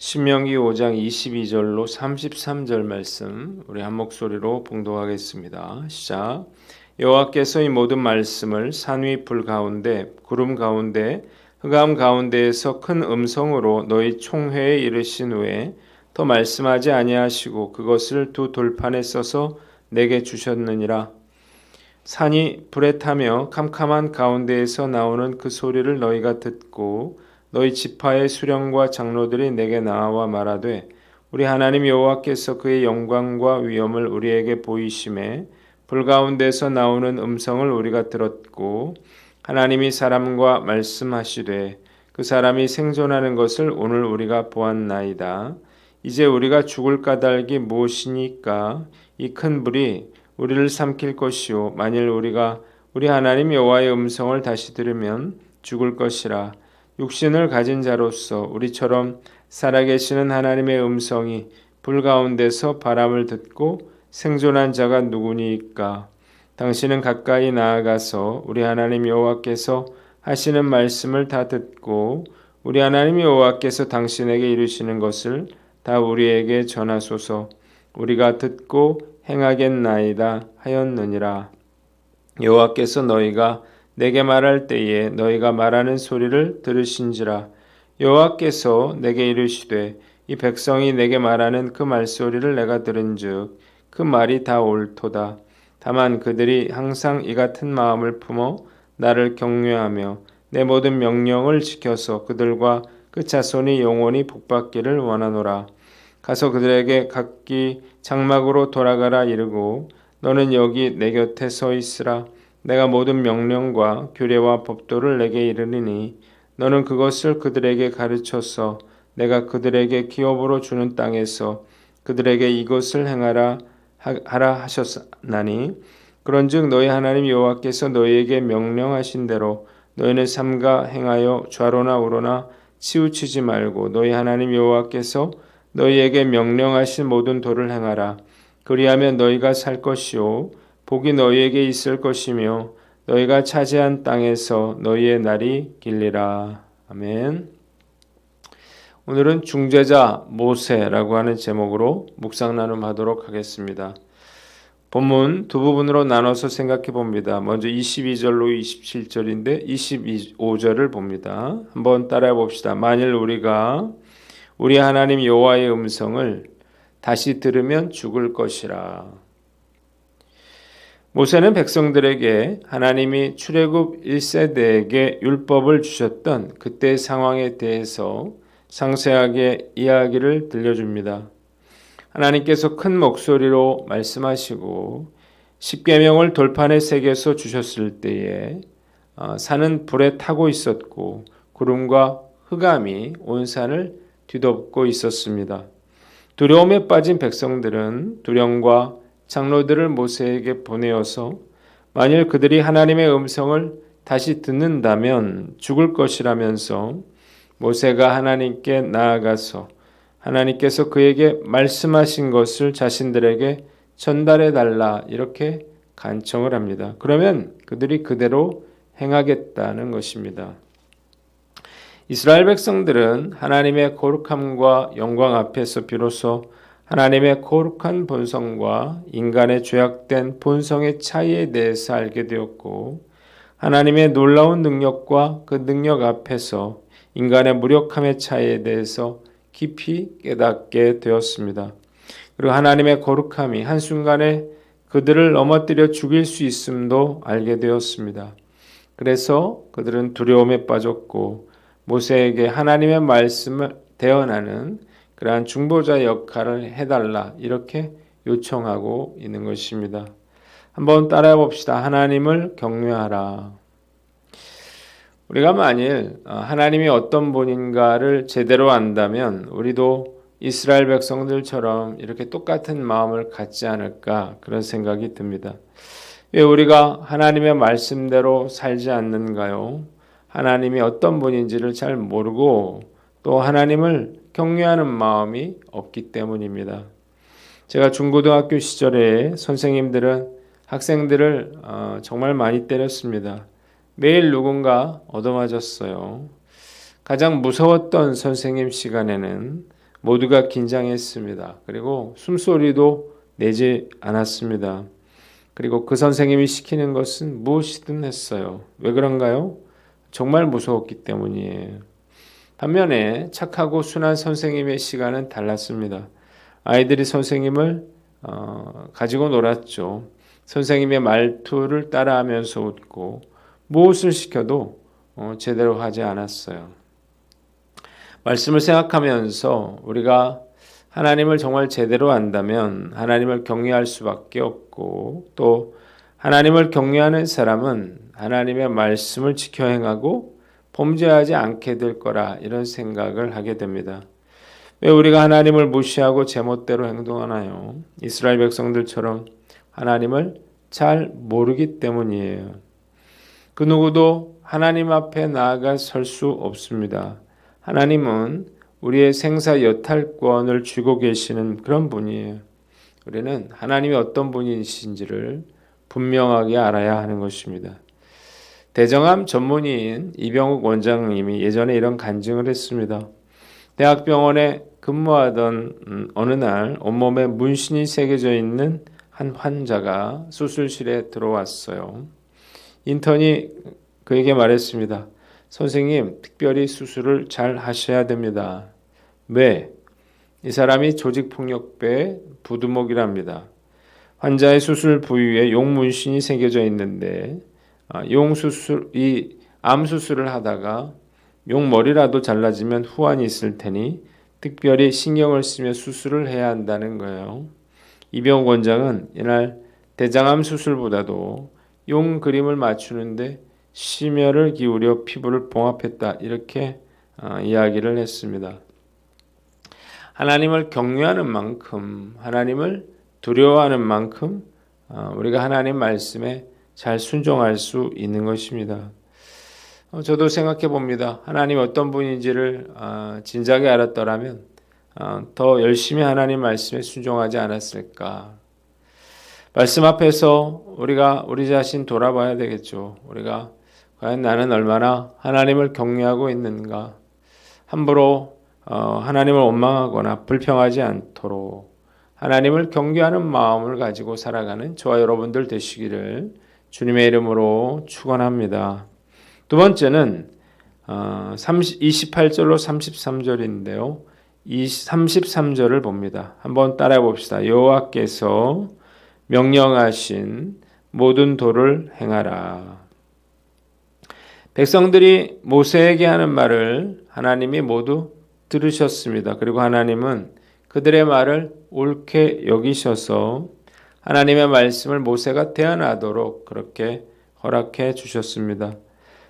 신명기 5장 22절로 33절 말씀 우리 한 목소리로 봉독하겠습니다. 시작. 여호와께서 이 모든 말씀을 산 위 불 가운데 구름 가운데 흑암 가운데에서 큰 음성으로 너희 총회에 이르신 후에 더 말씀하지 아니하시고 그것을 두 돌판에 써서 내게 주셨느니라. 산이 불에 타며 캄캄한 가운데에서 나오는 그 소리를 너희가 듣고 너희 지파의 수령과 장로들이 내게 나와 말하되 우리 하나님 여호와께서 그의 영광과 위엄을 우리에게 보이심에 불 가운데서 나오는 음성을 우리가 들었고 하나님이 사람과 말씀하시되 그 사람이 생존하는 것을 오늘 우리가 보았나이다. 이제 우리가 죽을 까닭이 무엇이니까 이 큰 불이 우리를 삼킬 것이요 만일 우리가 우리 하나님 여호와의 음성을 다시 들으면 죽을 것이라. 육신을 가진 자로서 우리처럼 살아계시는 하나님의 음성이 불 가운데서 바람을 듣고 생존한 자가 누구니까? 당신은 가까이 나아가서 우리 하나님 여호와께서 하시는 말씀을 다 듣고 우리 하나님 여호와께서 당신에게 이루시는 것을 다 우리에게 전하소서. 우리가 듣고 행하겠나이다 하였느니라. 여호와께서 너희가 내게 말할 때에 너희가 말하는 소리를 들으신지라. 여호와께서 내게 이르시되 이 백성이 내게 말하는 그 말소리를 내가 들은즉 그 말이 다 옳도다. 다만 그들이 항상 이 같은 마음을 품어 나를 경외하며 내 모든 명령을 지켜서 그들과 그 자손이 영원히 복받기를 원하노라. 가서 그들에게 각기 장막으로 돌아가라 이르고 너는 여기 내 곁에 서 있으라. 내가 모든 명령과 규례와 법도를 내게 이르리니 너는 그것을 그들에게 가르쳐서 내가 그들에게 기업으로 주는 땅에서 그들에게 이것을 행하라 하라 하셨나니 그런즉 너희 하나님 여호와께서 너희에게 명령하신 대로 너희는 삼가 행하여 좌로나 우로나 치우치지 말고 너희 하나님 여호와께서 너희에게 명령하신 모든 도를 행하라. 그리하면 너희가 살 것이요 복이 너희에게 있을 것이며 너희가 차지한 땅에서 너희의 날이 길리라. 아멘. 오늘은 중재자 모세라고 하는 제목으로 묵상 나눔하도록 하겠습니다. 본문 두 부분으로 나눠서 생각해 봅니다. 먼저 22절로 27절인데 25절을 봅니다. 한번 따라해 봅시다. 만일 우리가 우리 하나님 여호와의 음성을 다시 들으면 죽을 것이라. 모세는 백성들에게 하나님이 출애굽 1세대에게 율법을 주셨던 그때의 상황에 대해서 상세하게 이야기를 들려줍니다. 하나님께서 큰 목소리로 말씀하시고 십계명을 돌판에 새겨서 주셨을 때에 산은 불에 타고 있었고 구름과 흑암이 온 산을 뒤덮고 있었습니다. 두려움에 빠진 백성들은 두령과 장로들을 모세에게 보내어서 만일 그들이 하나님의 음성을 다시 듣는다면 죽을 것이라면서 모세가 하나님께 나아가서 하나님께서 그에게 말씀하신 것을 자신들에게 전달해 달라 이렇게 간청을 합니다. 그러면 그들이 그대로 행하겠다는 것입니다. 이스라엘 백성들은 하나님의 거룩함과 영광 앞에서 비로소 하나님의 거룩한 본성과 인간의 죄악된 본성의 차이에 대해서 알게 되었고 하나님의 놀라운 능력과 그 능력 앞에서 인간의 무력함의 차이에 대해서 깊이 깨닫게 되었습니다. 그리고 하나님의 거룩함이 한순간에 그들을 넘어뜨려 죽일 수 있음도 알게 되었습니다. 그래서 그들은 두려움에 빠졌고 모세에게 하나님의 말씀을 대언하는 그러한 중보자 역할을 해달라 이렇게 요청하고 있는 것입니다. 한번 따라해 봅시다. 하나님을 경외하라. 우리가 만일 하나님이 어떤 분인가를 제대로 안다면 우리도 이스라엘 백성들처럼 이렇게 똑같은 마음을 갖지 않을까 그런 생각이 듭니다. 왜 우리가 하나님의 말씀대로 살지 않는가요? 하나님이 어떤 분인지를 잘 모르고 또 하나님을 경외하는 마음이 없기 때문입니다. 제가 중고등학교 시절에 선생님들은 학생들을 정말 많이 때렸습니다. 매일 누군가 얻어맞았어요. 가장 무서웠던 선생님 시간에는 모두가 긴장했습니다. 그리고 숨소리도 내지 않았습니다. 그리고 그 선생님이 시키는 것은 무엇이든 했어요. 왜 그런가요? 정말 무서웠기 때문이에요. 반면에 착하고 순한 선생님의 시간은 달랐습니다. 아이들이 선생님을 가지고 놀았죠. 선생님의 말투를 따라하면서 웃고 무엇을 시켜도 제대로 하지 않았어요. 말씀을 생각하면서 우리가 하나님을 정말 제대로 안다면 하나님을 경외할 수밖에 없고, 또 하나님을 경외하는 사람은 하나님의 말씀을 지켜 행하고 범죄하지 않게 될 거라, 이런 생각을 하게 됩니다. 왜 우리가 하나님을 무시하고 제멋대로 행동하나요? 이스라엘 백성들처럼 하나님을 잘 모르기 때문이에요. 그 누구도 하나님 앞에 나아가 설 수 없습니다. 하나님은 우리의 생사 여탈권을 쥐고 계시는 그런 분이에요. 우리는 하나님이 어떤 분이신지를 분명하게 알아야 하는 것입니다. 대정암 전문의인 이병욱 원장님이 예전에 이런 간증을 했습니다. 대학병원에 근무하던 어느 날 온몸에 문신이 새겨져 있는 한 환자가 수술실에 들어왔어요. 인턴이 그에게 말했습니다. 선생님, 특별히 수술을 잘 하셔야 됩니다. 왜? 이 사람이 조직폭력배의 부두목이랍니다. 환자의 수술 부위에 용 문신이 새겨져 있는데 암 수술을 하다가 용 머리라도 잘라지면 후환이 있을 테니 특별히 신경을 쓰며 수술을 해야 한다는 거예요. 이병욱 원장은 이날 대장암 수술보다도 용 그림을 맞추는데 심혈을 기울여 피부를 봉합했다, 이렇게 이야기를 했습니다. 하나님을 경외하는 만큼, 하나님을 두려워하는 만큼 우리가 하나님 말씀에 잘 순종할 수 있는 것입니다. 저도 생각해 봅니다. 하나님 어떤 분인지를 진작에 알았더라면 더 열심히 하나님 말씀에 순종하지 않았을까. 말씀 앞에서 우리가 우리 자신 돌아봐야 되겠죠. 우리가 과연 나는 얼마나 하나님을 경외하고 있는가. 함부로 하나님을 원망하거나 불평하지 않도록 하나님을 경외하는 마음을 가지고 살아가는 저와 여러분들 되시기를 주님의 이름으로 축원합니다. 두 번째는 28절로 33절인데요. 이 33절을 봅니다. 한번 따라해 봅시다. 여호와께서 명령하신 모든 도를 행하라. 백성들이 모세에게 하는 말을 하나님이 모두 들으셨습니다. 그리고 하나님은 그들의 말을 옳게 여기셔서 하나님의 말씀을 모세가 대언하도록 그렇게 허락해 주셨습니다.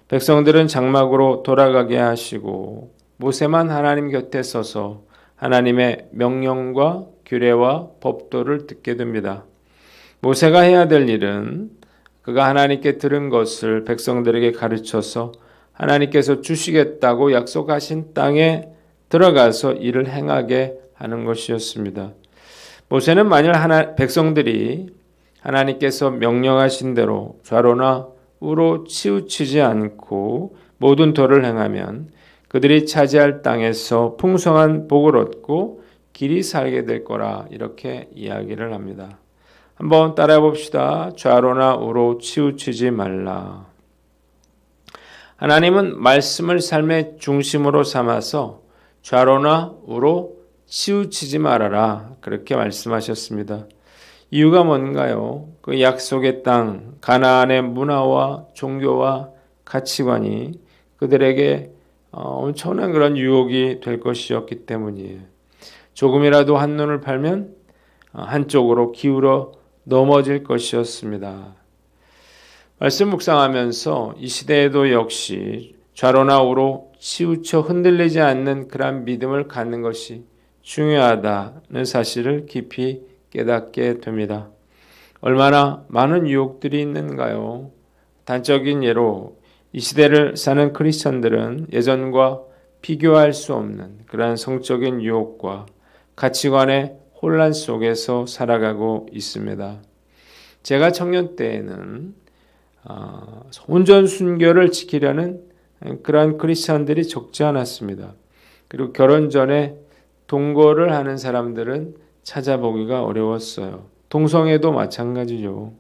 백성들은 장막으로 돌아가게 하시고 모세만 하나님 곁에 서서 하나님의 명령과 규례와 법도를 듣게 됩니다. 모세가 해야 될 일은 그가 하나님께 들은 것을 백성들에게 가르쳐서 하나님께서 주시겠다고 약속하신 땅에 들어가서 일을 행하게 하는 것이었습니다. 모세는 만일 백성들이 하나님께서 명령하신 대로 좌로나 우로 치우치지 않고 모든 도를 행하면 그들이 차지할 땅에서 풍성한 복을 얻고 길이 살게 될 거라, 이렇게 이야기를 합니다. 한번 따라해 봅시다. 좌로나 우로 치우치지 말라. 하나님은 말씀을 삶의 중심으로 삼아서 좌로나 우로 치우치지 말아라, 그렇게 말씀하셨습니다. 이유가 뭔가요? 그 약속의 땅 가나안의 문화와 종교와 가치관이 그들에게 엄청난 그런 유혹이 될 것이었기 때문이에요. 조금이라도 한눈을 팔면 한쪽으로 기울어 넘어질 것이었습니다. 말씀 묵상하면서 이 시대에도 역시 좌로나 우로 치우쳐 흔들리지 않는 그런 믿음을 갖는 것이 중요하다는 사실을 깊이 깨닫게 됩니다. 얼마나 많은 유혹들이 있는가요? 단적인 예로 이 시대를 사는 크리스천들은 예전과 비교할 수 없는 그러한 성적인 유혹과 가치관의 혼란 속에서 살아가고 있습니다. 제가 청년 때에는 온전 순결을 지키려는 그러한 크리스천들이 적지 않았습니다. 그리고 결혼 전에 동거를 하는 사람들은 찾아보기가 어려웠어요. 동성애도 마찬가지죠.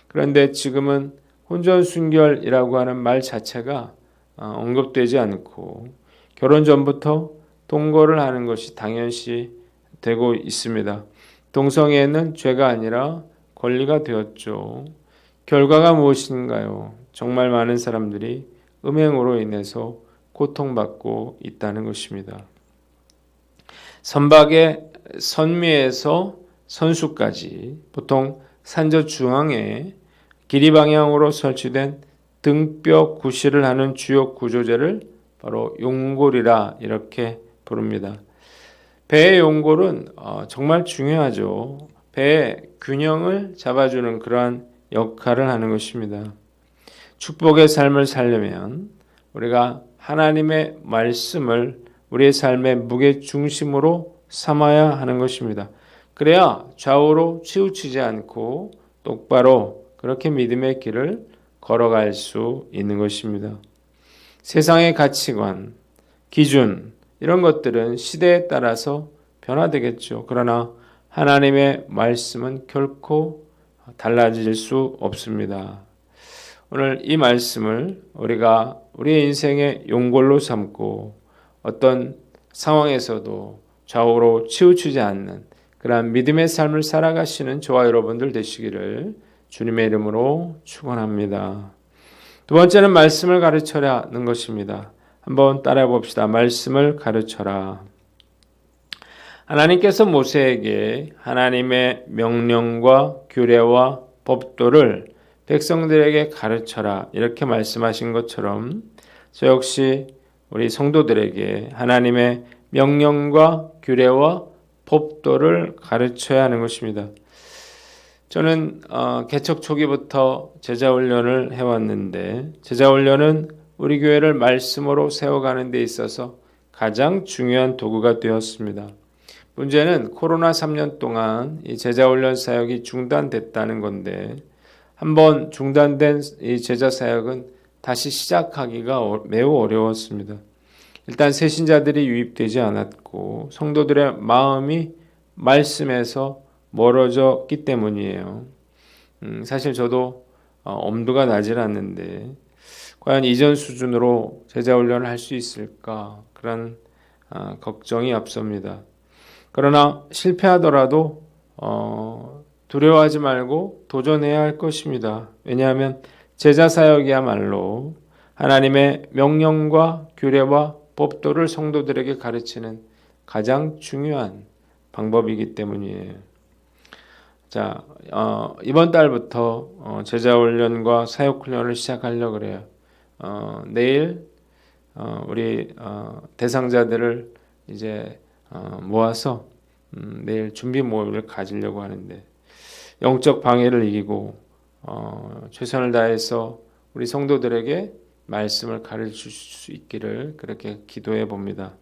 그런데 지금은 혼전순결이라고 하는 말 자체가 언급되지 않고 결혼 전부터 동거를 하는 것이 당연시 되고 있습니다. 동성애는 죄가 아니라 권리가 되었죠. 결과가 무엇인가요? 정말 많은 사람들이 음행으로 인해서 고통받고 있다는 것입니다. 선박의 선미에서 선수까지 보통 산저 중앙에 길이 방향으로 설치된 등뼈 구실을 하는 주요 구조재를 바로 용골이라 이렇게 부릅니다. 배의 용골은 정말 중요하죠. 배의 균형을 잡아주는 그러한 역할을 하는 것입니다. 축복의 삶을 살려면 우리가 하나님의 말씀을 우리의 삶의 무게 중심으로 삼아야 하는 것입니다. 그래야 좌우로 치우치지 않고 똑바로 그렇게 믿음의 길을 걸어갈 수 있는 것입니다. 세상의 가치관, 기준 이런 것들은 시대에 따라서 변화되겠죠. 그러나 하나님의 말씀은 결코 달라질 수 없습니다. 오늘 이 말씀을 우리가 우리의 인생의 용골로 삼고 어떤 상황에서도 좌우로 치우치지 않는 그러한 믿음의 삶을 살아가시는 저와 여러분들 되시기를 주님의 이름으로 축원합니다. 두 번째는 말씀을 가르쳐라는 것입니다. 한번 따라해 봅시다. 말씀을 가르쳐라. 하나님께서 모세에게 하나님의 명령과 규례와 법도를 백성들에게 가르쳐라 이렇게 말씀하신 것처럼 저 역시 우리 성도들에게 하나님의 명령과 규례와 법도를 가르쳐야 하는 것입니다. 저는 개척 초기부터 제자훈련을 해왔는데 제자훈련은 우리 교회를 말씀으로 세워가는 데 있어서 가장 중요한 도구가 되었습니다. 문제는 코로나 3년 동안 이 제자훈련 사역이 중단됐다는 건데 한번 중단된 이 제자 사역은 다시 시작하기가 매우 어려웠습니다. 일단 새신자들이 유입되지 않았고 성도들의 마음이 말씀에서 멀어졌기 때문이에요. 사실 저도 엄두가 나질 않는데 과연 이전 수준으로 제자훈련을 할 수 있을까 그런 걱정이 앞섭니다. 그러나 실패하더라도 두려워하지 말고 도전해야 할 것입니다. 왜냐하면 제자 사역이야말로 하나님의 명령과 규례와 법도를 성도들에게 가르치는 가장 중요한 방법이기 때문이에요. 자, 이번 달부터 제자훈련과 사역훈련을 시작하려고 그래요. 내일 우리 대상자들을 이제 모아서 내일 준비 모임을 가지려고 하는데 영적 방해를 이기고 최선을 다해서 우리 성도들에게 말씀을 가르칠 수 있기를 그렇게 기도해 봅니다.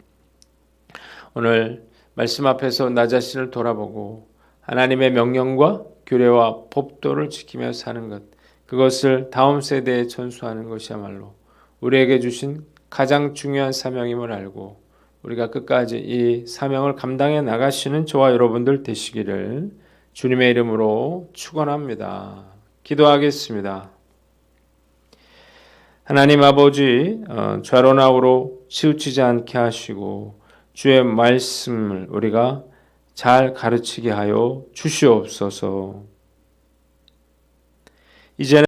오늘 말씀 앞에서 나 자신을 돌아보고 하나님의 명령과 규례와 법도를 지키며 사는 것, 그것을 다음 세대에 전수하는 것이야말로 우리에게 주신 가장 중요한 사명임을 알고 우리가 끝까지 이 사명을 감당해 나가시는 저와 여러분들 되시기를 주님의 이름으로 축원합니다. 기도하겠습니다. 하나님 아버지, 좌로나 우로 치우치지 않게 하시고 주의 말씀을 우리가 잘 가르치게 하여 주시옵소서. 이제는